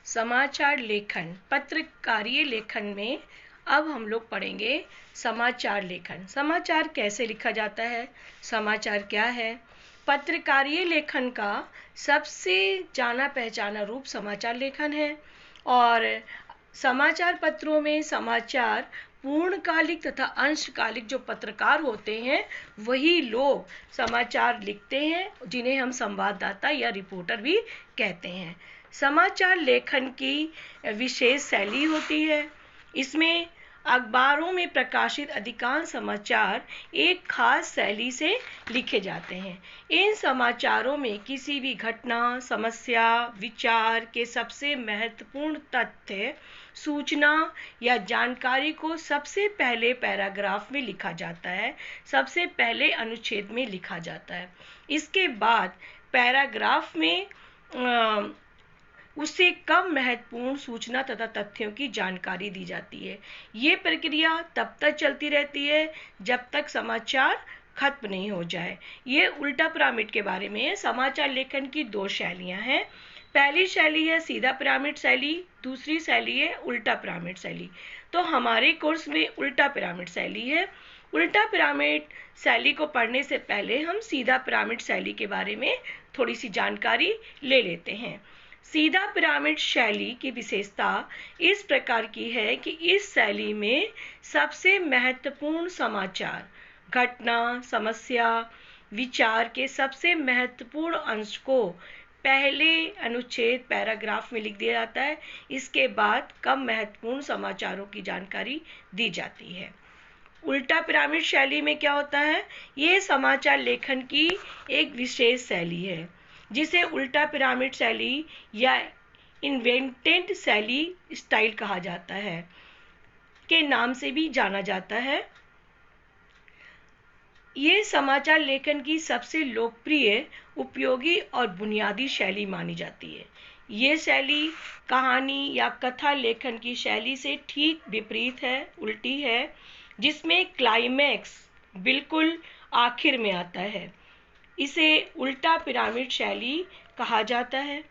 समाचार लेखन, पत्रकारीय लेखन में अब हम लोग पढ़ेंगे समाचार लेखन। समाचार कैसे लिखा जाता है, समाचार क्या है। पत्रकारीय लेखन का सबसे जाना पहचाना रूप समाचार लेखन है और समाचार पत्रों में समाचार पूर्णकालिक तथा अंशकालिक जो पत्रकार होते हैं वही लोग समाचार लिखते हैं, जिन्हें हम संवाददाता या रिपोर्टर भी कहते हैं। समाचार लेखन की विशेष शैली होती है। इसमें अखबारों में प्रकाशित अधिकांश समाचार एक खास शैली से लिखे जाते हैं। इन समाचारों में किसी भी घटना, समस्या, विचार के सबसे महत्वपूर्ण तथ्य, सूचना या जानकारी को सबसे पहले पैराग्राफ में लिखा जाता है, सबसे पहले अनुच्छेद में लिखा जाता है। इसके बाद पैराग्राफ में उससे कम महत्वपूर्ण सूचना तथा तथ्यों की जानकारी दी जाती है। ये प्रक्रिया तब तक चलती रहती है जब तक समाचार खत्म नहीं हो जाए। ये उल्टा पिरामिड के बारे में है। समाचार लेखन की दो शैलियां हैं। पहली शैली है सीधा पिरामिड शैली, दूसरी शैली है उल्टा पिरामिड शैली। तो हमारे कोर्स में उल्टा पिरामिड शैली है। उल्टा पिरामिड शैली को पढ़ने से पहले हम सीधा पिरामिड शैली के बारे में थोड़ी सी जानकारी ले लेते हैं। सीधा पिरामिड शैली की विशेषता इस प्रकार की है कि इस शैली में सबसे महत्वपूर्ण समाचार, घटना, समस्या, विचार के सबसे महत्वपूर्ण अंश को पहले अनुच्छेद पैराग्राफ में लिख दिया जाता है। इसके बाद कम महत्वपूर्ण समाचारों की जानकारी दी जाती है। उल्टा पिरामिड शैली में क्या होता है? ये समाचार लेखन की एक विशेष शैली है जिसे उल्टा पिरामिड शैली या इन्वेंटेड शैली स्टाइल कहा जाता है, के नाम से भी जाना जाता है। ये समाचार लेखन की सबसे लोकप्रिय, उपयोगी और बुनियादी शैली मानी जाती है। ये शैली कहानी या कथा लेखन की शैली से ठीक विपरीत है, उल्टी है, जिसमें क्लाइमैक्स बिल्कुल आखिर में आता है। इसे उल्टा पिरामिड शैली कहा जाता है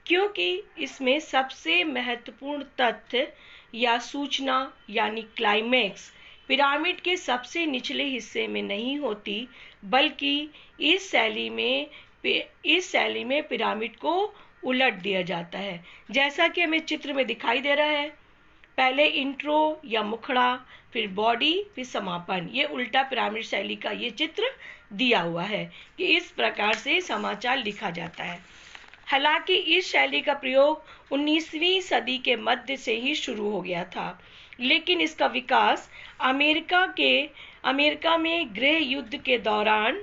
क्योंकि इसमें सबसे महत्वपूर्ण तथ्य या सूचना यानी क्लाइमैक्स पिरामिड के सबसे निचले हिस्से में नहीं होती, बल्कि इस शैली में पिरामिड को उलट दिया जाता है। जैसा कि हमें चित्र में दिखाई दे रहा है, पहले इंट्रो या मुखड़ा, फिर बॉडी, फिर समापन। ये उल्टा पिरामिड शैली का ये चित्र दिया हुआ है कि इस प्रकार से समाचार लिखा जाता है। हालांकि इस शैली का प्रयोग 19वीं सदी के मध्य से ही शुरू हो गया था, लेकिन इसका विकास अमेरिका में गृह युद्ध के दौरान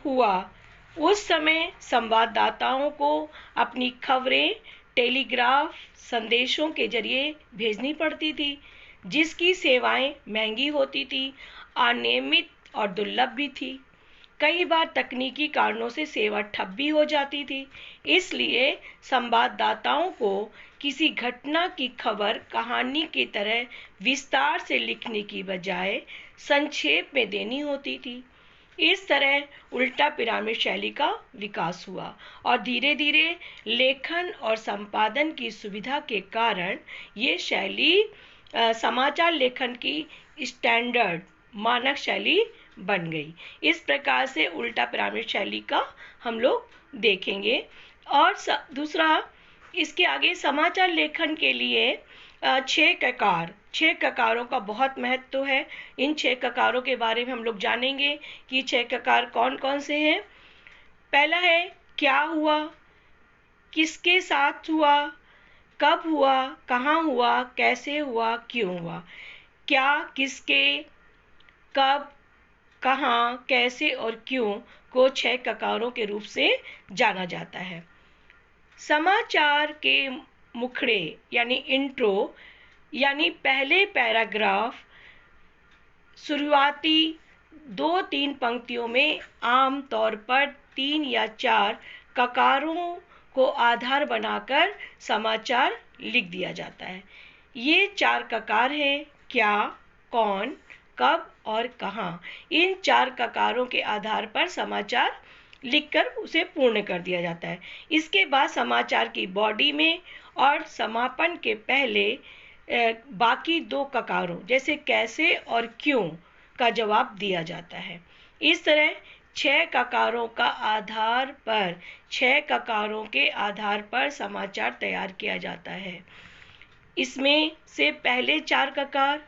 हुआ। उस समय संवाददाताओं को अपनी खबरें टेलीग्राफ संदेशों के जरिए भेजनी पड़ती थी, जिसकी सेवाएं महंगी होती थी, अनियमित और दुर्लभ भी थी। कई बार तकनीकी कारणों से सेवा ठप भी हो जाती थी। इसलिए संवाददाताओं को किसी घटना की खबर कहानी की तरह विस्तार से लिखने की बजाय संक्षेप में देनी होती थी। इस तरह उल्टा पिरामिड शैली का विकास हुआ और धीरे धीरे लेखन और संपादन की सुविधा के कारण ये शैली समाचार लेखन की स्टैंडर्ड मानक शैली बन गई। इस प्रकार से उल्टा पिरामिड शैली का हम लोग देखेंगे। और दूसरा, इसके आगे समाचार लेखन के लिए 6 ककारों का बहुत महत्व है। इन 6 ककारों के बारे में हम लोग जानेंगे कि 6 ककार कौन कौन से हैं। पहला है क्या हुआ, किसके साथ हुआ, कब हुआ, कहाँ हुआ, कैसे हुआ, क्यों हुआ। क्या, किसके, कब, कहाँ, कैसे और क्यों को 6 ककारों के रूप से जाना जाता है। समाचार के मुखड़े यानी इंट्रो यानी पहले पैराग्राफ शुरुआती 2-3 पंक्तियों में आम तौर पर 3 या 4 ककारों को आधार बनाकर समाचार लिख दिया जाता है। ये 4 ककार हैं क्या, कौन, कब और कहाँ। इन 4 ककारों के आधार पर समाचार लिखकर उसे पूर्ण कर दिया जाता है। इसके बाद समाचार की बॉडी में और समापन के पहले बाकी दो ककारों जैसे कैसे और क्यों का जवाब दिया जाता है। इस तरह 6 ककारों के आधार पर समाचार तैयार किया जाता है। इसमें से पहले 4 ककार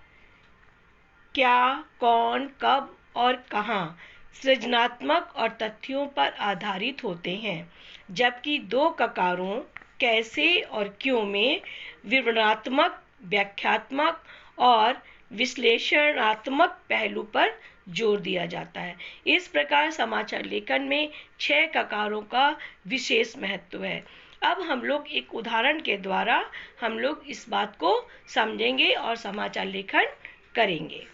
क्या, कौन, कब और कहाँ सृजनात्मक और तथ्यों पर आधारित होते हैं, जबकि 2 ककारों कैसे और क्यों में विवरणात्मक, व्याख्यात्मक और विश्लेषणात्मक पहलू पर जोर दिया जाता है। इस प्रकार समाचार लेखन में 6 ककारों का विशेष महत्व है। अब हम लोग एक उदाहरण के द्वारा हम लोग इस बात को समझेंगे और समाचार लेखन करेंगे।